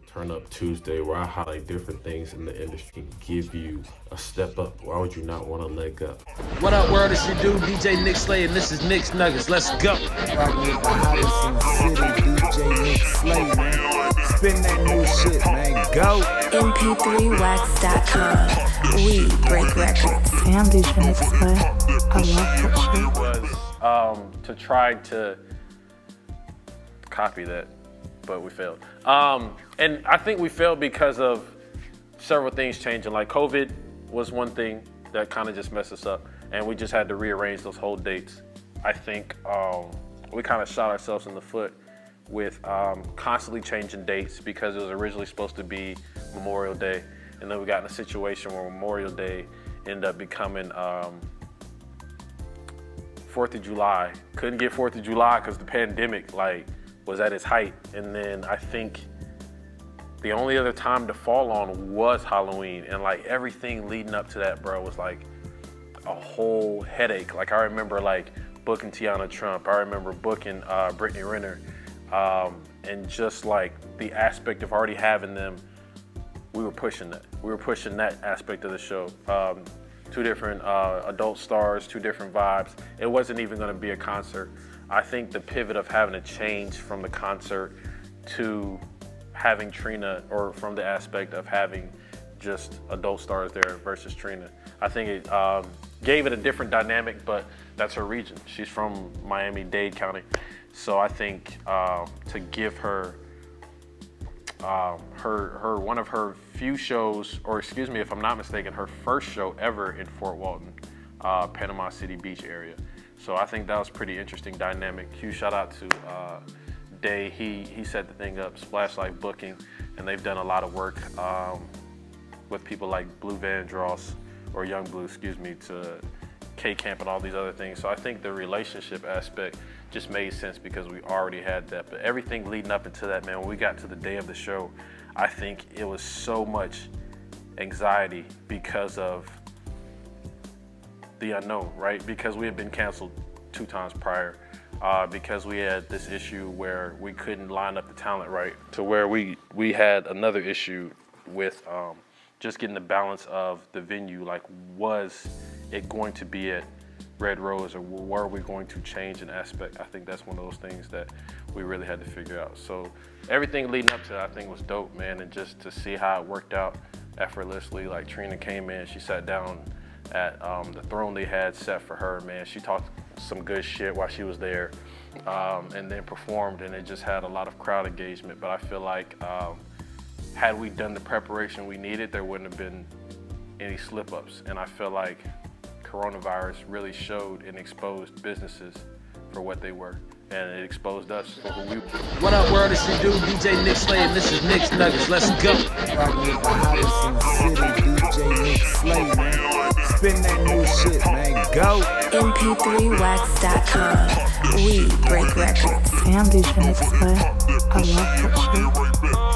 Turn Up Tuesday, where I highlight different things in the industry and give you a step up. Why would you not want to leg up? What up, world? It's your dude, DJ Nick Slay, and this is Nick's Nuggets. Let's go. Rockin' with the hottest in the city, DJ Nick Slay, man. Spin that new shit, man. Go. mp3wax.com. We break records. Damn, DJ Nick Slay. I love that shit. Was to try to copy that, but we failed. And I think we failed because of several things changing. Like COVID was one thing that kind of just messed us up, and we just had to rearrange those whole dates. I think we kind of shot ourselves in the foot with constantly changing dates because it was originally supposed to be Memorial Day, and then we got in a situation where Memorial Day ended up becoming 4th of July. Couldn't get 4th of July because the pandemic was at its height. And then I think the only other time to fall on was Halloween. And everything leading up to that, bro, was a whole headache. I remember booking Tiana Trump. I remember booking Brittany Renner. And just the aspect of already having them, we were pushing that. We were pushing that aspect of the show. Two different adult stars, two different vibes. It wasn't even gonna be a concert. I think the pivot of having to change from the concert to having Trina, or from the aspect of having just adult stars there versus Trina, I think it gave it a different dynamic, but that's her region. She's from Miami-Dade County. So I think to give her one of her few shows, or excuse me, if I'm not mistaken, her first show ever in Fort Walton, Panama City Beach area. So I think that was pretty interesting dynamic. Huge shout out to Day. He set the thing up, Splashlight Booking, and they've done a lot of work with people like Blue Vandross, or Young Blue, excuse me, to K-Camp and all these other things. So I think the relationship aspect just made sense because we already had that. But everything leading up into that, man, when we got to the day of the show, I think it was so much anxiety because of the unknown, right? Because we had been canceled 2 times prior, because we had this issue where we couldn't line up the talent right, to where we had another issue with just getting the balance of the venue. Was it going to be at Red Rose, or were we going to change an aspect? I think that's one of those things that we really had to figure out. So everything leading up to that, I think, was dope, man. And just to see how it worked out effortlessly. Trina came in, she sat down at the throne they had set for her, man. She talked some good shit while she was there, and then performed, and it just had a lot of crowd engagement. But I feel like had we done the preparation we needed, there wouldn't have been any slip-ups. And I feel like coronavirus really showed and exposed businesses for what they were, and it exposed us for who we were. What up, world? It's your dude, DJ Nick Slay, and this is Nick's Nuggets. Let's go. Rockin' with the hottest in the city, DJ Nick Slay, man. Spin that new shit, man. Go. mp3wax.com. We break records. Damn, DJ Nick Slay. I love that shit.